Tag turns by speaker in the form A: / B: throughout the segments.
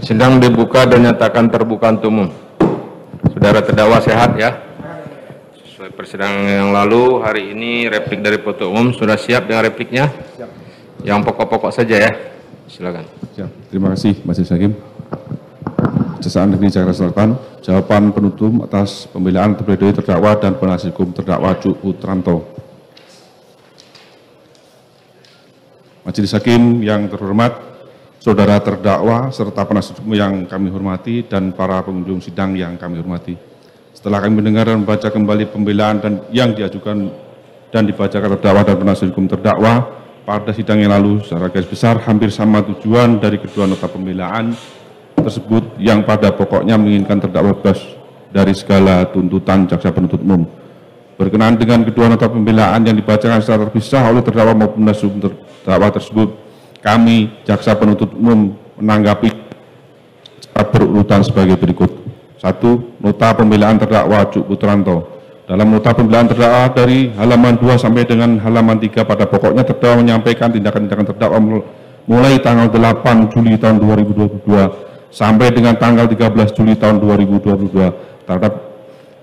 A: Sidang dibuka dan nyatakan terbuka untuk umum. Saudara terdakwa sehat ya? Sesuai persidangan yang lalu, hari ini replik dari penuntut umum sudah siap dengan repliknya? Siap. Yang pokok-pokok saja ya, silakan.
B: Siap. Terima kasih Majelis Hakim. Kejaksaan Negeri Jakarta Selatan, jawaban penuntut umum atas pembelaan terpledoi terdakwa dan penasihat hukum terdakwa Cuk Putranto. Majelis Hakim yang terhormat, saudara terdakwa serta penasihat hukum yang kami hormati dan para pengunjung sidang yang kami hormati. Setelah kami mendengar dan membaca kembali pembelaan dan yang diajukan dan dibacakan terdakwa dan penasihat hukum terdakwa pada sidang yang lalu, secara garis besar hampir sama tujuan dari kedua nota pembelaan tersebut yang pada pokoknya menginginkan terdakwa bebas dari segala tuntutan jaksa penuntut umum. Berkenaan dengan kedua nota pembelaan yang dibacakan secara terpisah oleh terdakwa maupun penasihat hukum terdakwa tersebut, kami, jaksa penuntut umum, menanggapi secara berurutan sebagai berikut. 1. Nota pembelaan terdakwa Cuk Putranto. Dalam nota pembelaan terdakwa dari halaman 2 sampai dengan halaman 3 pada pokoknya terdakwa menyampaikan tindakan-tindakan terdakwa mulai tanggal 8 Juli tahun 2022 sampai dengan tanggal 13 Juli tahun 2022.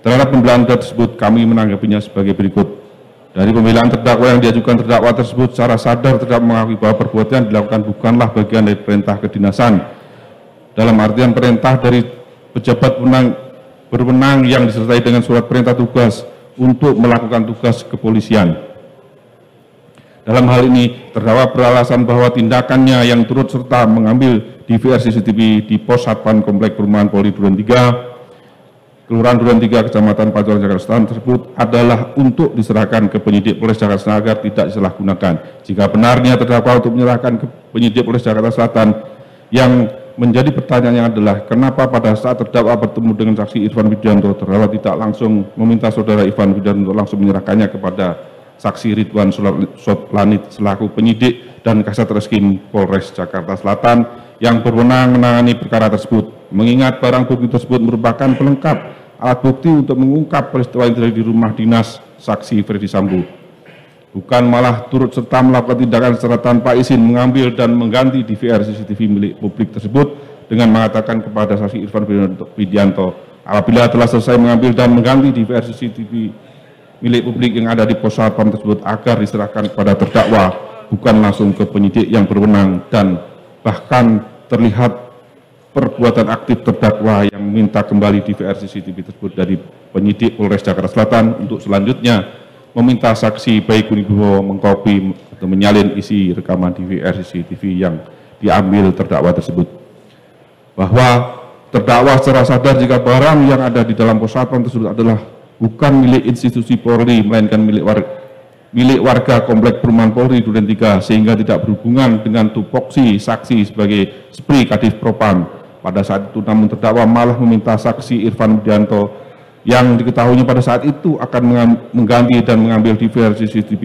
B: Terhadap pembelaan tersebut kami menanggapinya sebagai berikut. Dari pembelaan terdakwa yang diajukan terdakwa tersebut secara sadar terdakwa mengakui bahwa perbuatan yang dilakukan bukanlah bagian dari perintah kedinasan. Dalam artian perintah dari pejabat berwenang yang disertai dengan surat perintah tugas untuk melakukan tugas kepolisian. Dalam hal ini, terdakwa beralasan bahwa tindakannya yang turut serta mengambil DVR CCTV di pos Satpan Komplek Perumahan Polri Duren 3, Kelurahan Duren 3, Kecamatan Pancoran, Jakarta Selatan tersebut adalah untuk diserahkan ke penyidik Polres Jakarta Selatan agar tidak disalahgunakan. Jika benarnya terdakwa untuk menyerahkan ke penyidik Polres Jakarta Selatan, yang menjadi pertanyaannya adalah kenapa pada saat terdakwa bertemu dengan saksi Irfan Widianto, terdakwa tidak langsung meminta saudara Irfan Widianto untuk langsung menyerahkannya kepada saksi Ridwan Soplanit selaku penyidik dan Kasat Reskrim Polres Jakarta Selatan yang berwenang menangani perkara tersebut. Mengingat barang bukti tersebut merupakan pelengkap alat bukti untuk mengungkap peristiwa yang terjadi di rumah dinas saksi Ferdi Sambo, bukan malah turut serta melakukan tindakan secara tanpa izin mengambil dan mengganti DVR CCTV milik publik tersebut dengan mengatakan kepada saksi Irfan Widianto apabila telah selesai mengambil dan mengganti DVR CCTV milik publik yang ada di pos satpam tersebut agar diserahkan kepada terdakwa, bukan langsung ke penyidik yang berwenang, dan bahkan terlihat perbuatan aktif terdakwa yang meminta kembali DVR CCTV tersebut dari penyidik Polres Jakarta Selatan untuk selanjutnya meminta saksi Baik Wibowo mengkopi atau menyalin isi rekaman DVR CCTV yang diambil terdakwa tersebut. Bahwa terdakwa secara sadar jika barang yang ada di dalam pos satpam tersebut adalah bukan milik institusi Polri melainkan milik warga Komplek Perumahan Polri Duren 3 sehingga tidak berhubungan dengan tupoksi saksi sebagai Spri Kadif Propam. Pada saat itu namun terdakwa malah meminta saksi Irfan Widianto yang diketahuinya pada saat itu akan mengganti dan mengambil DVR CCTV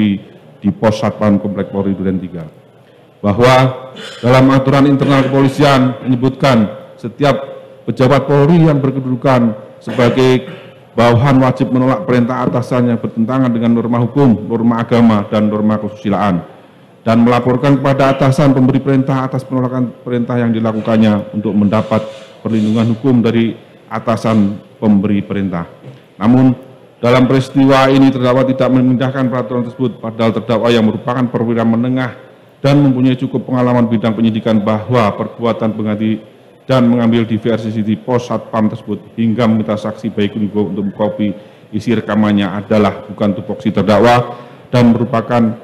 B: di pos Satpam Komplek Polri Duren 3. Bahwa dalam aturan internal kepolisian menyebutkan setiap pejabat Polri yang berkedudukan sebagai bawahan wajib menolak perintah atasannya bertentangan dengan norma hukum, norma agama, dan norma kesusilaan, dan melaporkan kepada atasan pemberi perintah atas penolakan perintah yang dilakukannya untuk mendapat perlindungan hukum dari atasan pemberi perintah. Namun, dalam peristiwa ini terdakwa tidak memindahkan peraturan tersebut, padahal terdakwa yang merupakan perwira menengah dan mempunyai cukup pengalaman bidang penyidikan bahwa perbuatan pengganti dan mengambil DVR CCTV pos satpam tersebut hingga meminta saksi Baik Wibowo untuk mengkopi isi rekamannya adalah bukan tupoksi terdakwa dan merupakan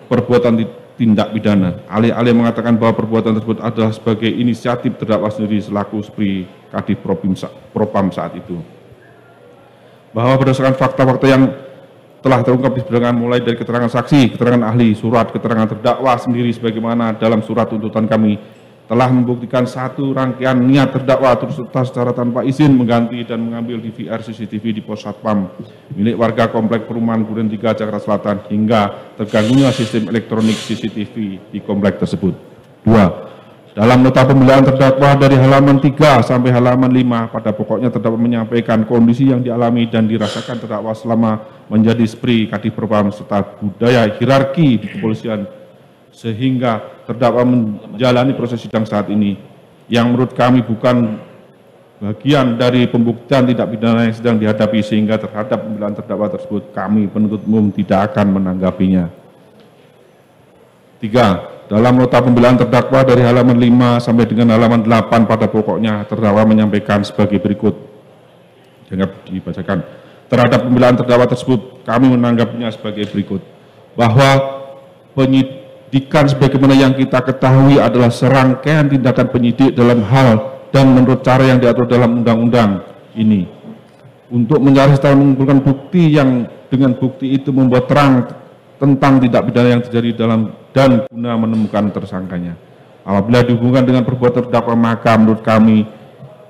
B: perbuatan tindak pidana. Alih-alih mengatakan bahwa perbuatan tersebut adalah sebagai inisiatif terdakwa sendiri selaku Spri Kadif Propam saat itu. Bahwa berdasarkan fakta-fakta yang telah terungkap di persidangan mulai dari keterangan saksi, keterangan ahli, surat keterangan terdakwa sendiri sebagaimana dalam surat tuntutan kami telah membuktikan satu rangkaian niat terdakwa turut serta secara tanpa izin mengganti dan mengambil DVR CCTV di pos satpam milik warga komplek perumahan Duren 3 Jakarta Selatan hingga terganggunya sistem elektronik CCTV di komplek tersebut. 2. Dalam nota pembelaan terdakwa dari halaman 3 sampai halaman 5, pada pokoknya terdakwa menyampaikan kondisi yang dialami dan dirasakan terdakwa selama menjadi SPRI Kadif Propam serta budaya hierarki di kepolisian, sehingga terdakwa menjalani proses sidang saat ini yang menurut kami bukan bagian dari pembuktian tindak pidana yang sedang dihadapi, sehingga terhadap pembelaan terdakwa tersebut kami penuntut umum tidak akan menanggapinya. 3. Dalam nota pembelaan terdakwa dari halaman 5 sampai dengan halaman 8, pada pokoknya terdakwa menyampaikan sebagai berikut. Jangan dibacakan. Terhadap pembelaan terdakwa tersebut kami menanggapinya sebagai berikut, bahwa penyidikan sebagaimana yang kita ketahui adalah serangkaian tindakan penyidik dalam hal dan menurut cara yang diatur dalam undang-undang ini untuk mencari serta mengumpulkan bukti yang dengan bukti itu membuat terang tentang tindak pidana yang terjadi dalam dan guna menemukan tersangkanya. Apabila dihubungkan dengan perbuatan terdakwa, maka menurut kami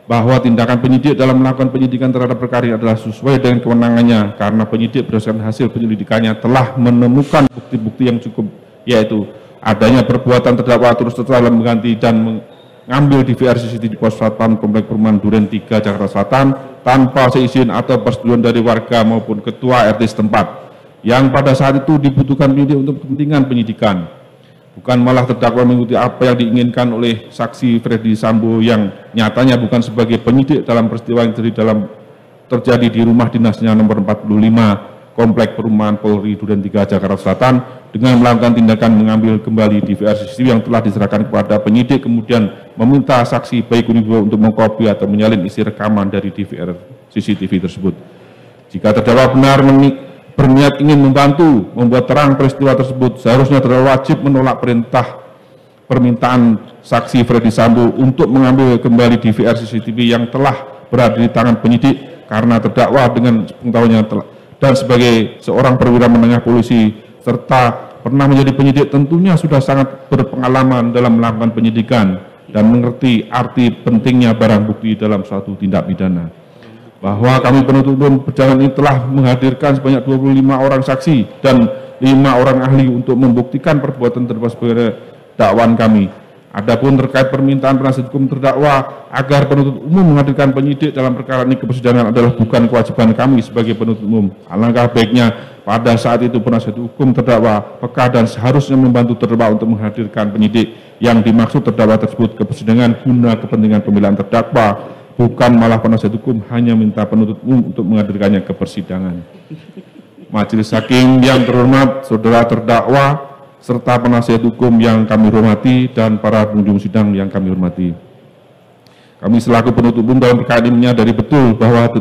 B: bahwa tindakan penyidik dalam melakukan penyidikan terhadap perkara ini adalah sesuai dengan kewenangannya, karena penyidik berdasarkan hasil penyelidikannya telah menemukan bukti-bukti yang cukup, yaitu adanya perbuatan terdakwa terus dalam mengganti dan mengambil DVR CCTV di pos satpam komplek perumahan Duren 3 Jakarta Selatan tanpa seizin atau persetujuan dari warga maupun ketua RT setempat, yang pada saat itu dibutuhkan penyidik untuk kepentingan penyidikan, bukan malah terdakwa mengikuti apa yang diinginkan oleh saksi Freddy Sambo yang nyatanya bukan sebagai penyidik dalam peristiwa yang terjadi di rumah dinasnya nomor 45 komplek perumahan Polri Duren 3 Jakarta Selatan dengan melakukan tindakan mengambil kembali DVR CCTV yang telah diserahkan kepada penyidik, kemudian meminta saksi Baik Unibo untuk mengkopi atau menyalin isi rekaman dari DVR CCTV tersebut. Jika terdakwa benar berniat ingin membantu membuat terang peristiwa tersebut, seharusnya terdakwa wajib menolak permintaan saksi Freddy Sambo untuk mengambil kembali DVR CCTV yang telah berada di tangan penyidik, karena terdakwa dengan pengetahuannya dan sebagai seorang perwira menengah polisi serta pernah menjadi penyidik tentunya sudah sangat berpengalaman dalam melakukan penyidikan dan mengerti arti pentingnya barang bukti dalam suatu tindak pidana. Bahwa kami penuntut umum perjalanan ini telah menghadirkan sebanyak 25 orang saksi dan 5 orang ahli untuk membuktikan perbuatan terdakwa sebagai dakwaan kami. Adapun terkait permintaan penasihat hukum terdakwa agar penuntut umum menghadirkan penyidik dalam perkara ini ke persidangan adalah bukan kewajiban kami sebagai penuntut umum. Alangkah baiknya pada saat itu penasihat hukum terdakwa peka dan seharusnya membantu terdakwa untuk menghadirkan penyidik yang dimaksud terdakwa tersebut ke persidangan guna kepentingan pembelaan terdakwa, bukan malah penasihat hukum hanya minta penuntut umum untuk menghadirkannya ke persidangan. Majelis Hakim yang terhormat, saudara terdakwa, serta penasihat hukum yang kami hormati dan para pengunjung sidang yang kami hormati. Kami selaku penuntut umum dalam perkara ini menyadari betul bahwa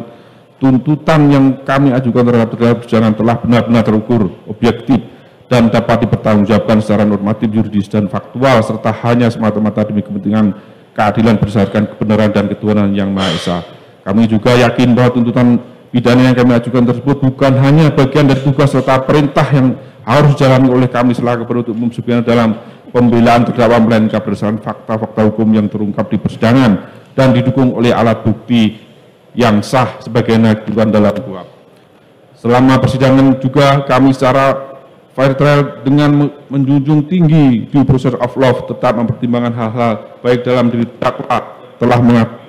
B: tuntutan yang kami ajukan terhadap terdakwa persidangan telah benar-benar terukur, objektif, dan dapat dipertanggungjawabkan secara normatif, yuridis, dan faktual, serta hanya semata-mata demi kepentingan keadilan berdasarkan kebenaran dan ketuhanan yang Maha Esa. Kami juga yakin bahwa tuntutan pidana yang kami ajukan tersebut bukan hanya bagian dari tugas serta perintah yang harus dijalani oleh kami selaku penuntut umum sebagaimana dalam pembelaan terdakwa, melainkan berdasarkan fakta-fakta hukum yang terungkap di persidangan dan didukung oleh alat bukti yang sah sebagaimana ketentuan dalam KUHP. Selama persidangan juga kami secara fair trial dengan menjunjung tinggi due process of law tetap mempertimbangkan hal-hal baik dalam diri terdakwa telah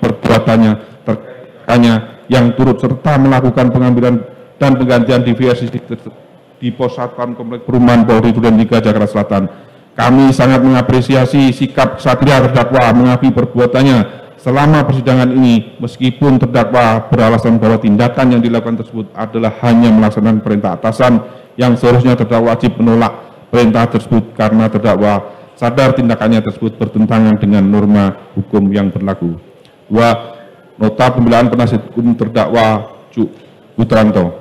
B: perbuatannya terkait yang turut serta melakukan pengambilan dan penggantian DVR di pos satpam komplek perumahan Polri Duren 3 Jakarta Selatan. Kami sangat mengapresiasi sikap kesatria terdakwa mengakui perbuatannya selama persidangan ini, meskipun terdakwa beralasan bahwa tindakan yang dilakukan tersebut adalah hanya melaksanakan perintah atasan yang seharusnya terdakwa wajib menolak perintah tersebut karena terdakwa sadar tindakannya tersebut bertentangan dengan norma hukum yang berlaku. 2. Nota pembelaan penasihat hukum terdakwa Cuk Putranto.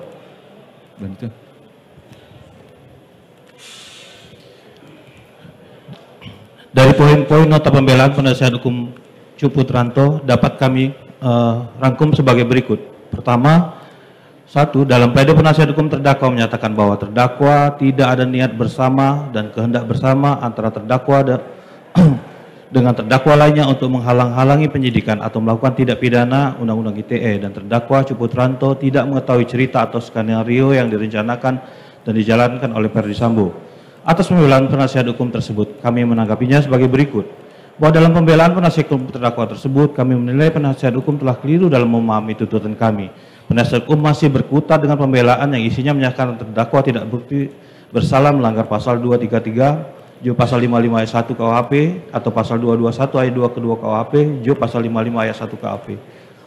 C: Dari poin-poin nota pembelaan penasihat hukum Cuk Putranto dapat kami rangkum sebagai berikut. Pertama, 1. Dalam pledoi penasihat hukum terdakwa menyatakan bahwa terdakwa tidak ada niat bersama dan kehendak bersama antara terdakwa dengan terdakwa lainnya untuk menghalang-halangi penyidikan atau melakukan tindak pidana Undang-Undang ITE, dan terdakwa Cuputranto tidak mengetahui cerita atau skenario yang direncanakan dan dijalankan oleh Ferdi Sambo. Atas pembelaan penasihat hukum tersebut, kami menanggapinya sebagai berikut. Bahwa dalam pembelaan penasihat hukum terdakwa tersebut, kami menilai penasihat hukum telah keliru dalam memahami tuntutan kami. Penasihat hukum masih berkutat dengan pembelaan yang isinya menyatakan terdakwa tidak bukti bersalah melanggar pasal 233, Junto pasal 55 ayat 1 KUHP atau pasal 221 ayat 2 kedua KUHP, Junto pasal 55 ayat 1 KUHP,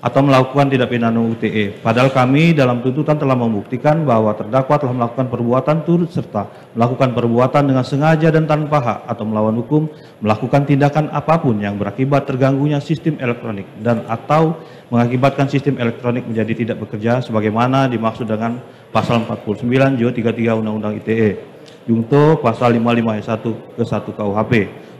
C: atau melakukan tindak pidana UTE. Padahal kami dalam tuntutan telah membuktikan bahwa terdakwa telah melakukan perbuatan turut serta melakukan perbuatan dengan sengaja dan tanpa hak atau melawan hukum, melakukan tindakan apapun yang berakibat terganggunya sistem elektronik dan atau mengakibatkan sistem elektronik menjadi tidak bekerja sebagaimana dimaksud dengan pasal 49 Junto 33 Undang-Undang ITE. Junto pasal 55 ayat 1 ke 1 KUHP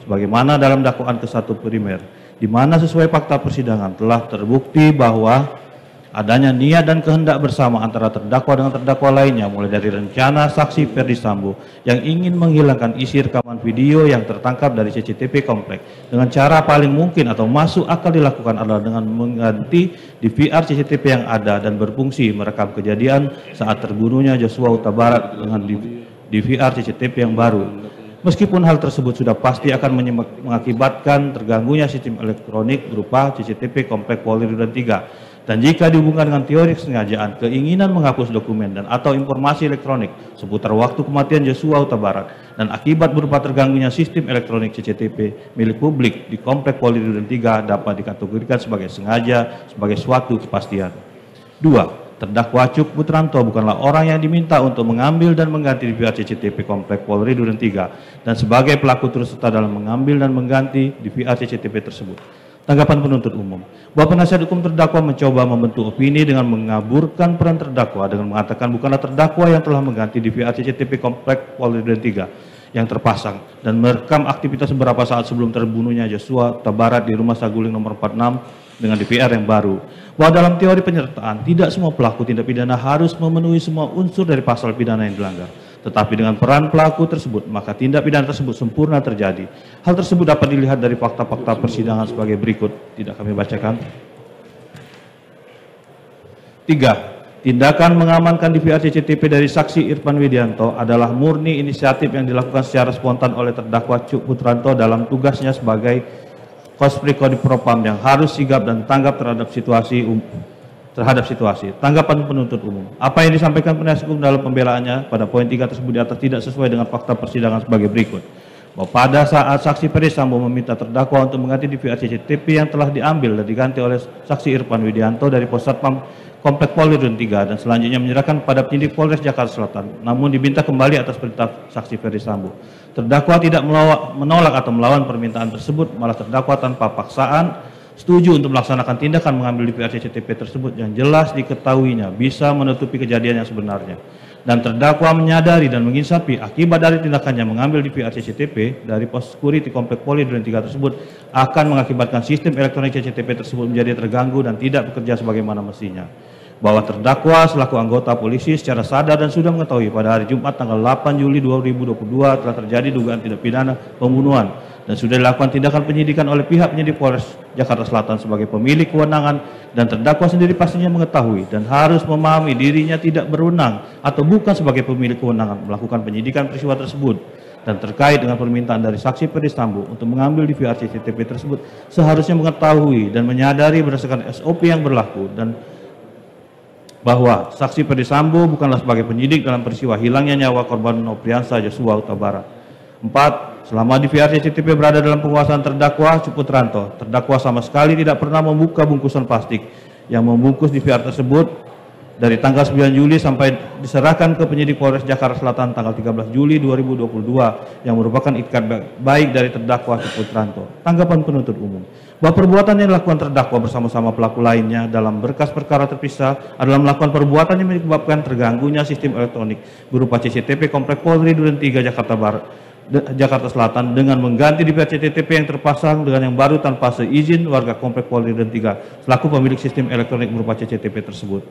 C: sebagaimana dalam dakwaan ke-1 primer, di mana sesuai fakta persidangan telah terbukti bahwa adanya niat dan kehendak bersama antara terdakwa dengan terdakwa lainnya, mulai dari rencana saksi Ferdi Sambo yang ingin menghilangkan isi rekaman video yang tertangkap dari CCTV komplek dengan cara paling mungkin atau masuk akal dilakukan adalah dengan mengganti DVR CCTV yang ada dan berfungsi merekam kejadian saat terbunuhnya Joshua Huta Barat dengan DVR CCTV yang baru. Meskipun hal tersebut sudah pasti akan mengakibatkan terganggunya sistem elektronik berupa CCTV komplek Polri Duren 3, dan jika dihubungkan dengan teori kesengajaan, keinginan menghapus dokumen dan atau informasi elektronik seputar waktu kematian Joshua Huta Barat dan akibat berupa terganggunya sistem elektronik CCTV milik publik di komplek Polri Duren 3 dapat dikategorikan sebagai sengaja sebagai suatu kepastian. 2. Terdakwa Cuputranto bukanlah orang yang diminta untuk mengambil dan mengganti DVR CCTV komplek Polri Duren 3 dan sebagai pelaku turut serta dalam mengambil dan mengganti DVR CCTV tersebut. Tanggapan penuntut umum, bahwa penasihat hukum terdakwa mencoba membentuk opini dengan mengaburkan peran terdakwa dengan mengatakan bukanlah terdakwa yang telah mengganti DVR CCTV komplek Polri Duren 3 yang terpasang dan merekam aktivitas beberapa saat sebelum terbunuhnya Joshua Huta Barat di rumah saguling nomor 46 dengan DVR yang baru. Bahwa dalam teori penyertaan, tidak semua pelaku tindak pidana harus memenuhi semua unsur dari pasal pidana yang dilanggar. Tetapi dengan peran pelaku tersebut, maka tindak pidana tersebut sempurna terjadi. Hal tersebut dapat dilihat dari fakta-fakta persidangan sebagai berikut. Tidak kami bacakan. 3. Tindakan mengamankan DVR CCTV dari saksi Irfan Widianto adalah murni inisiatif yang dilakukan secara spontan oleh terdakwa Cuputranto dalam tugasnya sebagai Kospri Kodim Propam yang harus sigap dan tanggap terhadap situasi. Tanggapan penuntut umum. Apa yang disampaikan penasihat hukum dalam pembelaannya pada poin 3 tersebut di atas tidak sesuai dengan fakta persidangan sebagai berikut. Bahwa pada saat saksi Ferdi Sambo meminta terdakwa untuk mengganti DVR CCTV yang telah diambil dan diganti oleh saksi Irfan Widianto dari Possatpam Komplek Polri Duren 3 dan selanjutnya menyerahkan kepada penyidik Polres Jakarta Selatan, namun diminta kembali atas perintah saksi Ferdi Sambo. Terdakwa tidak menolak atau melawan permintaan tersebut, malah terdakwa tanpa paksaan setuju untuk melaksanakan tindakan mengambil DVR CCTV tersebut yang jelas diketahuinya bisa menutupi kejadian yang sebenarnya. Dan terdakwa menyadari dan menginsafi akibat dari tindakannya mengambil DVR CCTV dari pos security Komplek Polri Duren 3 tersebut akan mengakibatkan sistem elektronik CCTV tersebut menjadi terganggu dan tidak bekerja sebagaimana mestinya. Bahwa terdakwa selaku anggota polisi secara sadar dan sudah mengetahui pada hari Jumat tanggal 8 Juli 2022 telah terjadi dugaan tindak pidana pembunuhan dan sudah dilakukan tindakan penyidikan oleh pihak penyidik Polres Jakarta Selatan sebagai pemilik kewenangan, dan terdakwa sendiri pastinya mengetahui dan harus memahami dirinya tidak berwenang atau bukan sebagai pemilik kewenangan melakukan penyidikan peristiwa tersebut. Dan terkait dengan permintaan dari saksi Ferdi Sambo untuk mengambil DVR CCTV tersebut seharusnya mengetahui dan menyadari berdasarkan SOP yang berlaku dan bahwa saksi Ferdi Sambo bukanlah sebagai penyidik dalam peristiwa hilangnya nyawa korban Nopriansa Joshua Huta Barat. 4. Selama DVR CCTV berada dalam penguasaan terdakwa Cuputranto, terdakwa sama sekali tidak pernah membuka bungkusan plastik yang membungkus DVR tersebut dari tanggal 9 Juli sampai diserahkan ke penyidik Polres Jakarta Selatan tanggal 13 Juli 2022 yang merupakan itikad baik dari terdakwa Cuputranto. Tanggapan penuntut umum, bahwa perbuatan yang dilakukan terdakwa bersama-sama pelaku lainnya dalam berkas perkara terpisah adalah melakukan perbuatan yang menyebabkan terganggunya sistem elektronik berupa CCTV Komplek Polri Duren 3 Jakarta Selatan dengan mengganti DVR CCTV yang terpasang dengan yang baru tanpa seizin warga Komplek Polri Duren 3 selaku pemilik sistem elektronik berupa CCTV tersebut.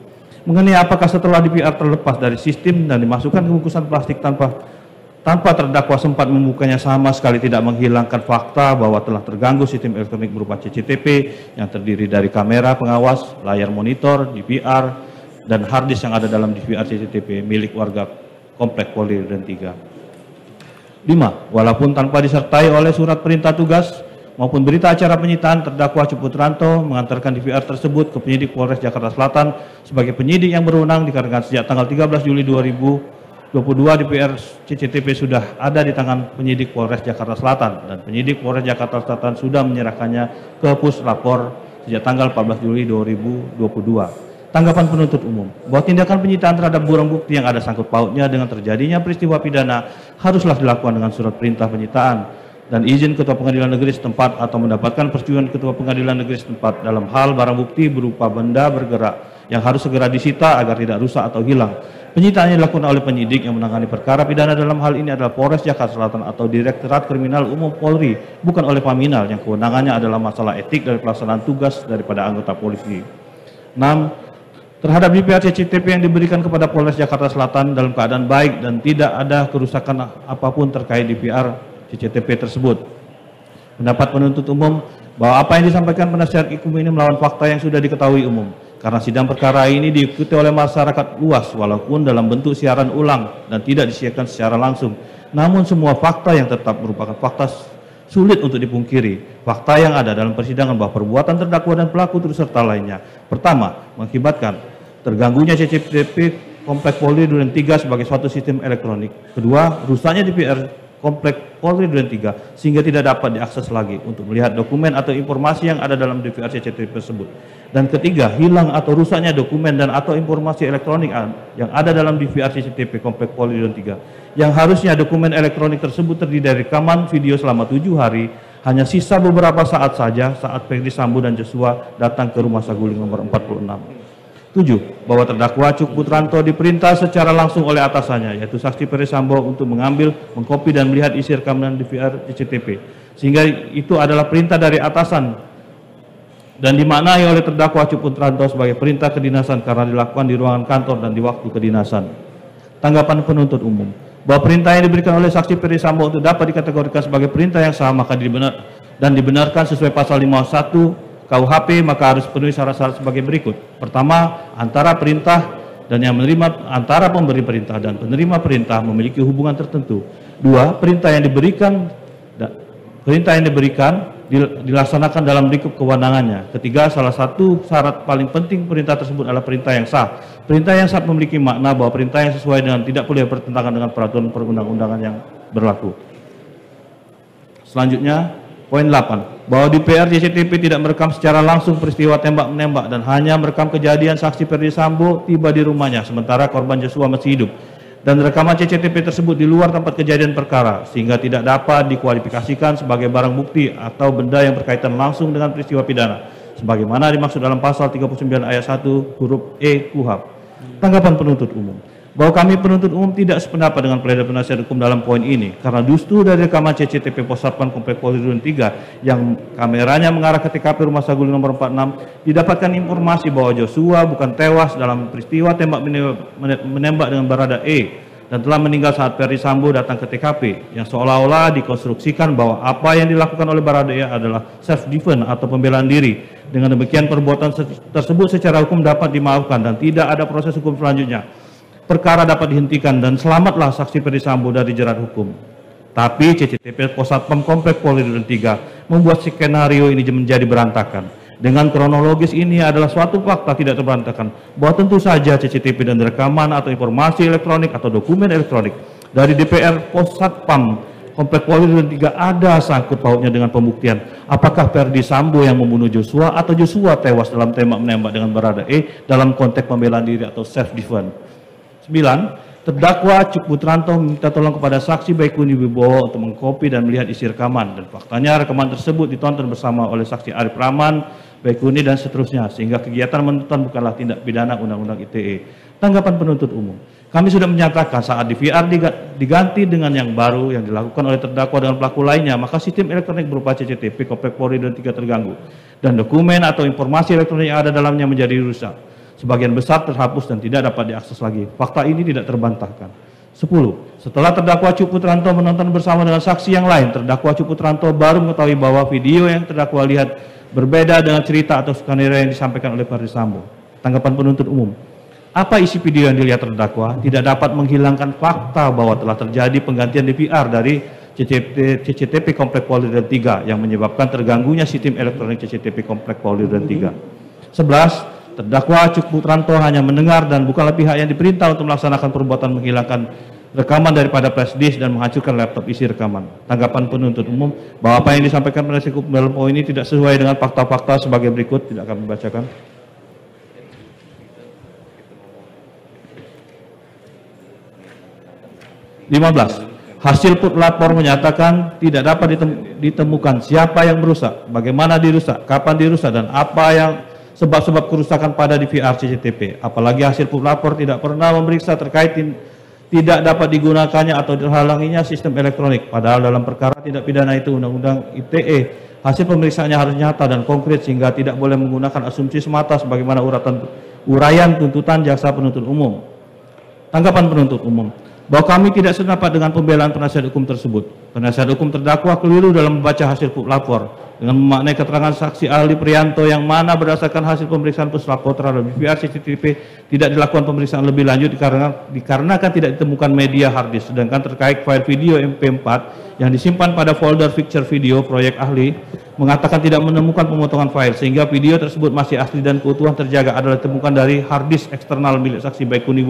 C: Mengenai apakah setelah DVR terlepas dari sistem dan dimasukkan ke bungkusan plastik tanpa tanpa terdakwa sempat membukanya sama sekali tidak menghilangkan fakta bahwa telah terganggu sistem elektronik berupa CCTV yang terdiri dari kamera pengawas, layar monitor, DVR, dan harddisk yang ada dalam DVR CCTV milik warga Komplek Polri Duren 3. 5. Walaupun tanpa disertai oleh surat perintah tugas maupun berita acara penyitaan, terdakwa Cuputranto mengantarkan DVR tersebut ke penyidik Polres Jakarta Selatan sebagai penyidik yang berwenang dikarenakan sejak tanggal 13 Juli 2022 DVR CCTV sudah ada di tangan penyidik Polres Jakarta Selatan dan penyidik Polres Jakarta Selatan sudah menyerahkannya ke Puslapor sejak tanggal 14 Juli 2022. Tanggapan penuntut umum bahwa tindakan penyitaan terhadap barang bukti yang ada sangkut pautnya dengan terjadinya peristiwa pidana haruslah dilakukan dengan surat perintah penyitaan dan izin Ketua Pengadilan Negeri setempat atau mendapatkan persetujuan Ketua Pengadilan Negeri setempat dalam hal barang bukti berupa benda bergerak yang harus segera disita agar tidak rusak atau hilang. Penyitaan yang dilakukan oleh penyidik yang menangani perkara pidana dalam hal ini adalah Polres Jakarta Selatan atau Direktorat Kriminal Umum Polri, bukan oleh Paminal yang kewenangannya adalah masalah etik dari pelaksanaan tugas daripada anggota polisi. 6. Terhadap DVR CCTV yang diberikan kepada Polres Jakarta Selatan dalam keadaan baik dan tidak ada kerusakan apapun terkait DVR CCTV tersebut. Pendapat penuntut umum bahwa apa yang disampaikan penasihat hukum ini melawan fakta yang sudah diketahui umum. Karena sidang perkara ini diikuti oleh masyarakat luas walaupun dalam bentuk siaran ulang dan tidak disiarkan secara langsung. Namun semua fakta yang tetap merupakan fakta sulit untuk dipungkiri. Fakta yang ada dalam persidangan bahwa perbuatan terdakwa dan pelaku turut serta lainnya. Pertama, mengakibatkan terganggunya CCTV Komplek Polri Duren 3 sebagai suatu sistem elektronik. Kedua, rusaknya DVR Komplek Polri Duren 3 sehingga tidak dapat diakses lagi untuk melihat dokumen atau informasi yang ada dalam DVR CCTV tersebut. Dan ketiga, hilang atau rusaknya dokumen dan atau informasi elektronik yang ada dalam DVR CCTV Komplek Polri Duren 3. Yang harusnya dokumen elektronik tersebut terdiri dari rekaman video selama 7 hari, hanya sisa beberapa saat saja saat Ferdi Sambo dan Joshua datang ke Rumah Saguling nomor 46. 7. Bahwa terdakwa Cuputranto diperintah secara langsung oleh atasannya, yaitu saksi Ferdi Sambo untuk mengambil, mengkopi dan melihat isi rekaman DVR CCTV. Sehingga itu adalah perintah dari atasan dan dimaknai oleh terdakwa Cuputranto sebagai perintah kedinasan karena dilakukan di ruangan kantor dan di waktu kedinasan. Tanggapan penuntut umum bahwa perintah yang diberikan oleh saksi Ferdi Sambo untuk dapat dikategorikan sebagai perintah yang sah maka dibenarkan sesuai pasal 51 KUHP maka harus penuhi syarat-syarat sebagai berikut. Pertama, antara perintah dan yang menerima, antara pemberi perintah dan penerima perintah memiliki hubungan tertentu. 2. Perintah yang diberikan dilaksanakan dalam lingkup kewenangannya. Ketiga, salah satu syarat paling penting perintah tersebut adalah perintah yang sah. Perintah yang sah memiliki makna bahwa perintah yang sesuai dengan tidak boleh bertentangan dengan peraturan perundang-undangan yang berlaku. Selanjutnya, poin 8. Bahwa DVR CCTV tidak merekam secara langsung peristiwa tembak-menembak dan hanya merekam kejadian saksi Ferdi Sambo tiba di rumahnya sementara korban Joshua masih hidup. Dan rekaman CCTV tersebut di luar tempat kejadian perkara sehingga tidak dapat dikualifikasikan sebagai barang bukti atau benda yang berkaitan langsung dengan peristiwa pidana sebagaimana dimaksud dalam pasal 39 ayat 1 huruf E KUHP. Tanggapan penuntut umum bahwa kami penuntut umum tidak sependapat dengan pledoi penasihat hukum dalam poin ini karena justru dari rekaman CCTV Posatpam Komplek Polri Duren 3 yang kameranya mengarah ke TKP Rumah Saguling nomor 46 didapatkan informasi bahwa Joshua bukan tewas dalam peristiwa tembak menembak dengan Barada E dan telah meninggal saat Ferdi Sambo datang ke TKP yang seolah-olah dikonstruksikan bahwa apa yang dilakukan oleh Barada E adalah self defense atau pembelaan diri. Dengan demikian perbuatan tersebut secara hukum dapat dimaafkan dan tidak ada proses hukum selanjutnya. Perkara dapat dihentikan dan selamatlah saksi Ferdi Sambo dari jerat hukum. Tapi CCTV Posatpam Komplek Polri Duren 3 membuat skenario ini menjadi berantakan. Dengan kronologis ini adalah suatu fakta tidak terberantakan bahwa tentu saja CCTV dan rekaman atau informasi elektronik atau dokumen elektronik dari DPR Posatpam Komplek Polri Duren 3 ada sangkut pautnya dengan pembuktian apakah Ferdi Sambo yang membunuh Joshua atau Joshua tewas dalam tembak menembak dengan Barada E dalam konteks pembelaan diri atau self defense. 9. Terdakwa Cuputranto meminta tolong kepada saksi Baikuni Wibowo untuk mengkopi dan melihat isi rekaman dan faktanya rekaman tersebut ditonton bersama oleh saksi Arif Rahman, Baikuni dan seterusnya sehingga kegiatan menonton bukanlah tindak pidana Undang-Undang ITE. Tanggapan penuntut umum. Kami sudah menyatakan saat DVR diganti dengan yang baru yang dilakukan oleh terdakwa dengan pelaku lainnya maka sistem elektronik berupa CCTV Komplek Polri Duren 3 terganggu dan dokumen atau informasi elektronik yang ada dalamnya menjadi rusak. Sebagian besar terhapus dan tidak dapat diakses lagi. Fakta ini tidak terbantahkan. 10. Setelah terdakwa Cuk Putranto menonton bersama dengan saksi yang lain, terdakwa Cuk Putranto baru mengetahui bahwa video yang terdakwa lihat berbeda dengan cerita atau skenario yang disampaikan oleh Verdi Sambo. Tanggapan penuntut umum. Apa isi video yang dilihat terdakwa tidak dapat menghilangkan fakta bahwa telah terjadi penggantian DVR dari CCTP Komplek Polri Duren 3 yang menyebabkan terganggunya sistem elektronik CCTP Komplek Polri Duren 3. 11. Terdakwa Cuk Putranto hanya mendengar dan bukanlah pihak yang diperintah untuk melaksanakan perbuatan menghilangkan rekaman daripada flash disk dan menghancurkan laptop isi rekaman. Tanggapan penuntut umum bahwa apa yang disampaikan penasihat hukum dalam poin ini tidak sesuai dengan fakta-fakta sebagai berikut, tidak kami bacakan. Hasil putlapor menyatakan tidak dapat ditemukan siapa yang merusak, bagaimana dirusak, kapan dirusak, dan apa yang sebab-sebab kerusakan pada DVR CCTV. Apalagi hasil putlapor tidak pernah memeriksa terkait tidak dapat digunakannya atau terhalanginya sistem elektronik. Padahal dalam perkara tindak pidana itu Undang-Undang ITE, hasil pemeriksaannya harus nyata dan konkret sehingga tidak boleh menggunakan asumsi semata sebagaimana uraian tuntutan jaksa penuntut umum. Tanggapan penuntut umum. Bahwa kami tidak sependapat dengan pembelaan penasihat hukum tersebut. Penasihat hukum terdakwa keliru dalam membaca hasil puslapor dengan memaknai keterangan saksi ahli Prianto yang mana berdasarkan hasil pemeriksaan puslapor terhadap DVR CCTV tidak dilakukan pemeriksaan lebih lanjut dikarenakan tidak ditemukan media harddisk, sedangkan terkait file video MP4 yang disimpan pada folder picture video proyek ahli mengatakan tidak menemukan pemotongan file sehingga video tersebut masih asli dan keutuhan terjaga adalah ditemukan dari harddisk eksternal milik saksi Baikuni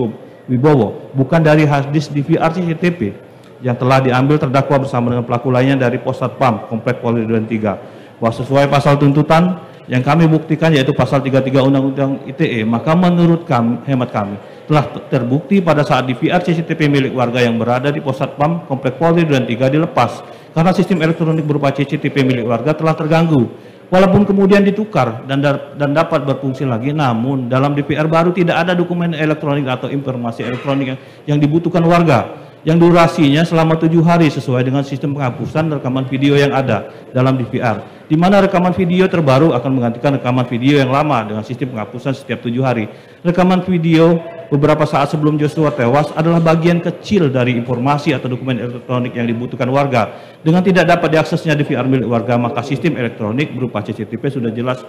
C: Wibowo, bukan dari harddisk DVR CCTV yang telah diambil terdakwa bersama dengan pelaku lainnya dari pos satpam Komplek Polri Duren 3. Bahwa sesuai pasal tuntutan yang kami buktikan yaitu pasal 33 Undang-Undang ITE, maka menurut kami, hemat kami, telah terbukti pada saat DVR CCTV milik warga yang berada di pos satpam Komplek Polri Duren 3 dilepas karena sistem elektronik berupa CCTV milik warga telah terganggu. Walaupun kemudian ditukar dan dapat berfungsi lagi, namun dalam DVR baru tidak ada dokumen elektronik atau informasi elektronik yang dibutuhkan warga, yang durasinya selama 7 hari sesuai dengan sistem penghapusan rekaman video yang ada dalam DVR, di mana rekaman video terbaru akan menggantikan rekaman video yang lama dengan sistem penghapusan setiap 7 hari. Rekaman video beberapa saat sebelum Joshua tewas adalah bagian kecil dari informasi atau dokumen elektronik yang dibutuhkan warga. Dengan tidak dapat diaksesnya DVR milik warga, maka sistem elektronik berupa CCTV sudah jelas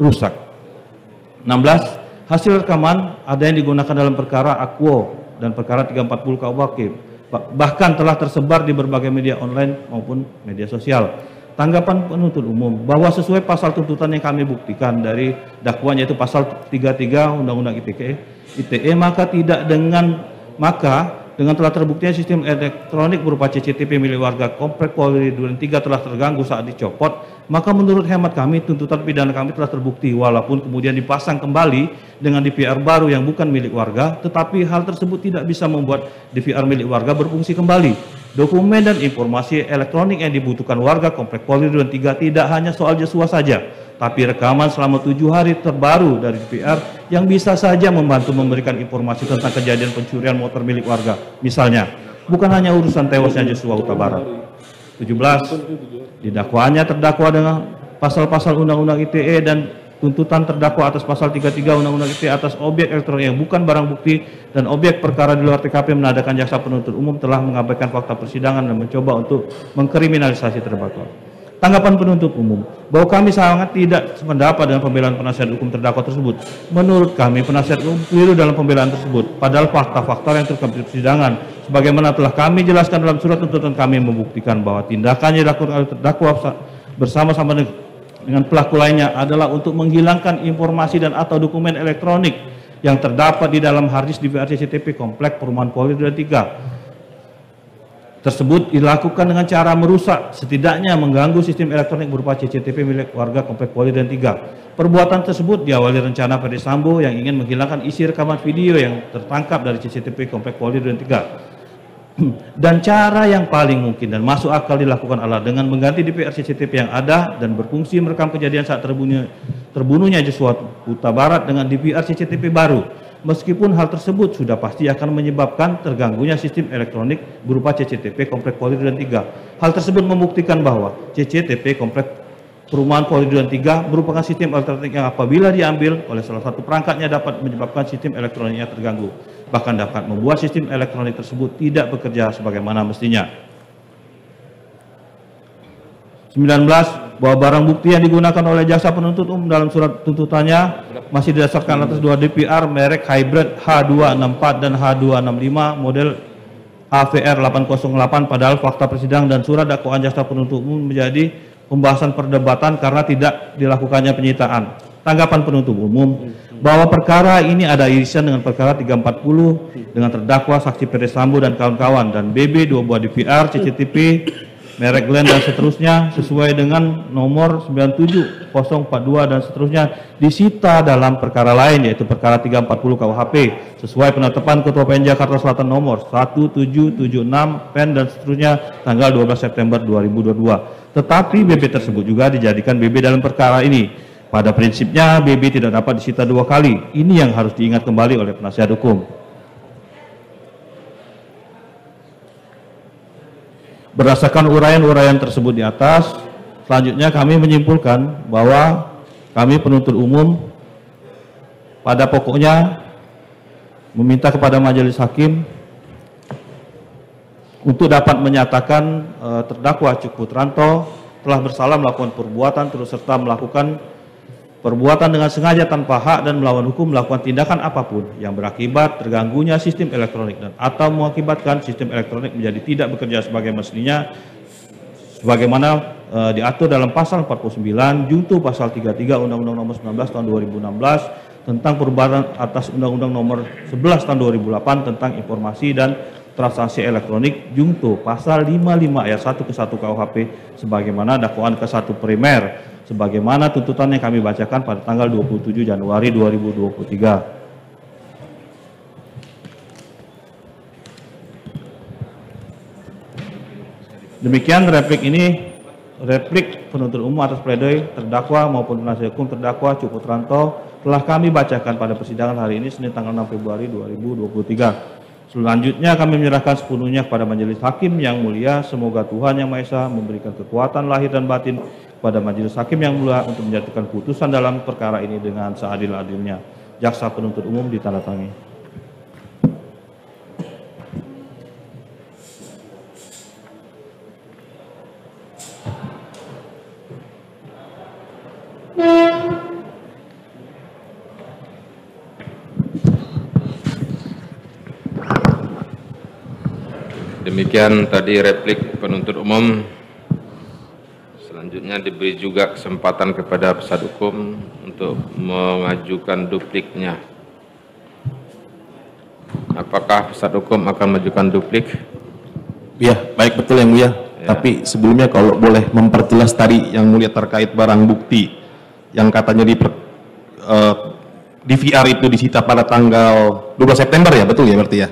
C: rusak. 16. Hasil rekaman ada yang digunakan dalam perkara Akwo dan perkara 340 KUHP, bahkan telah tersebar di berbagai media online maupun media sosial. Tanggapan penuntut umum bahwa sesuai pasal tuntutan yang kami buktikan dari dakwaan yaitu pasal 33 Undang-Undang ITE, maka dengan telah terbuktinya sistem elektronik berupa CCTV milik warga Komplek Polri Duren 3 telah terganggu saat dicopot, maka menurut hemat kami tuntutan pidana kami telah terbukti walaupun kemudian dipasang kembali dengan DVR baru yang bukan milik warga, tetapi hal tersebut tidak bisa membuat DVR milik warga berfungsi kembali. Dokumen dan informasi elektronik yang dibutuhkan warga Komplek Polri Duren 3 tidak hanya soal Joshua saja, tapi rekaman selama 7 hari terbaru dari DVR yang bisa saja membantu memberikan informasi tentang kejadian pencurian motor milik warga. Misalnya, bukan hanya urusan tewasnya Joshua Huta Barat. 17. Didakwaannya terdakwa dengan pasal-pasal Undang-Undang ITE dan tuntutan terdakwa atas pasal 33 Undang-Undang ITE atas objek elektronik yang bukan barang bukti dan objek perkara di luar TKP menandakan jaksa penuntut umum telah mengabaikan fakta persidangan dan mencoba untuk mengkriminalisasi terdakwa. Tanggapan penuntut umum bahwa kami sangat tidak sependapat dengan pembelaan penasihat hukum terdakwa tersebut. Menurut kami penasihat hukum keliru dalam pembelaan tersebut, padahal fakta-fakta yang terungkap di persidangan sebagaimana telah kami jelaskan dalam surat tuntutan kami membuktikan bahwa tindakannya dilakukan oleh terdakwa bersama-sama dengan pelaku lainnya adalah untuk menghilangkan informasi dan atau dokumen elektronik yang terdapat di dalam harddisk DVR CCTV Komplek Perumahan Polri Duren 3 tersebut dilakukan dengan cara merusak, setidaknya mengganggu sistem elektronik berupa CCTV milik warga Komplek Polri Duren 3. Perbuatan tersebut diawali rencana Verdi Sambo yang ingin menghilangkan isi rekaman video yang tertangkap dari CCTV Komplek Polri Duren 3. Dan cara yang paling mungkin dan masuk akal dilakukan adalah dengan mengganti DVR CCTV yang ada dan berfungsi merekam kejadian saat terbunuhnya Joshua Huta Barat dengan DVR CCTV baru. Meskipun hal tersebut sudah pasti akan menyebabkan terganggunya sistem elektronik berupa CCTV Komplek Polri Duren 3. Hal tersebut membuktikan bahwa CCTV Komplek Perumahan Polri Duren 3 merupakan sistem elektronik yang apabila diambil oleh salah satu perangkatnya dapat menyebabkan sistem elektroniknya terganggu. bahkan dapat membuat sistem elektronik tersebut tidak bekerja sebagaimana mestinya. 19. Bahwa barang bukti yang digunakan oleh jaksa penuntut umum dalam surat tuntutannya masih didasarkan atas 2 DPR merek hybrid H264 dan H265 model AVR 808, padahal fakta persidangan dan surat dakwaan jaksa penuntut umum menjadi pembahasan perdebatan karena tidak dilakukannya penyitaan. Tanggapan penuntut umum bahwa perkara ini ada irisan dengan perkara 340 dengan terdakwa saksi Ferdi Sambo dan kawan-kawan, dan BB 2 buah DVR, CCTV, merek Glen dan seterusnya sesuai dengan nomor 97042 dan seterusnya disita dalam perkara lain, yaitu perkara 340 KUHP sesuai penetapan Ketua PN Jakarta Selatan nomor 1776 PEN dan seterusnya tanggal 12 September 2022. Tetapi BB tersebut juga dijadikan BB dalam perkara ini. Pada prinsipnya BB tidak dapat disita 2 kali. Ini yang harus diingat kembali oleh penasihat hukum. Berdasarkan uraian-uraian tersebut di atas, selanjutnya kami menyimpulkan bahwa kami penuntut umum pada pokoknya meminta kepada majelis hakim untuk dapat menyatakan terdakwa Cuk Putranto telah bersalah melakukan perbuatan turut serta melakukan perbuatan dengan sengaja tanpa hak dan melawan hukum melakukan tindakan apapun yang berakibat terganggunya sistem elektronik dan atau mengakibatkan sistem elektronik menjadi tidak bekerja sebagai mestinya sebagaimana diatur dalam pasal 49 junto pasal 33 Undang-Undang Nomor 19 Tahun 2016 tentang perubahan atas Undang-Undang Nomor 11 Tahun 2008 tentang informasi dan transaksi elektronik junto pasal 55 ayat 1 ke 1 KUHP sebagaimana dakwaan ke-1 primer sebagaimana tuntutan yang kami bacakan pada tanggal 27 Januari 2023. Demikian replik ini, replik penuntut umum atas pledoi terdakwa maupun penasihat hukum terdakwa Cuk Putranto telah kami bacakan pada persidangan hari ini Senin tanggal 6 Februari 2023. Selanjutnya kami menyerahkan sepenuhnya kepada majelis hakim yang mulia. Semoga Tuhan Yang Maha Esa memberikan kekuatan lahir dan batin kepada majelis hakim yang mulia untuk menjatuhkan putusan dalam perkara ini dengan seadil-adilnya. Jaksa penuntut umum ditandatangani.
A: Demikian tadi replik penuntut umum. Selanjutnya diberi juga kesempatan kepada penasihat hukum untuk mengajukan dupliknya. Apakah penasihat hukum akan mengajukan duplik?
D: Ya, baik, betul Yang Mulia. Ya. Tapi sebelumnya kalau boleh memperjelas tadi Yang Mulia terkait barang bukti yang katanya di VR itu disita pada tanggal 12 September ya, betul ya berarti ya?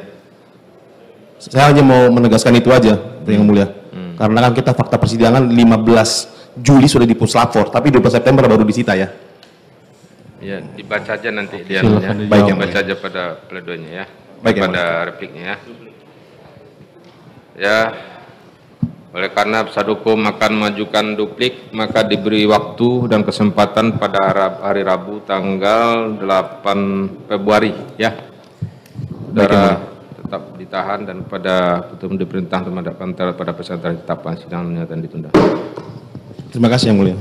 D: Saya hanya mau menegaskan itu aja, Yang Mulia. Karena kan kita fakta persidangan 15 Juli sudah di puslapor, tapi 12 September baru disita ya.
A: Ya, dibaca aja nanti dia.
D: Ya. Baik, Yang
A: baca aja pada pledoinya ya.
D: Baik,
A: pada repliknya ya. Ya, oleh karena penasihat hukum akan mengajukan duplik, maka diberi waktu dan kesempatan pada hari Rabu tanggal 8 Februari ya. Saudara tetap ditahan dan pada ketum diperintah untuk menghadapkan pada peserta tetapkan sidang menyatakan ditunda.
D: Terima kasih Yang Mulia.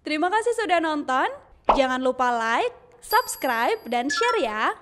E: Terima kasih sudah nonton. Jangan lupa like, subscribe, dan share ya.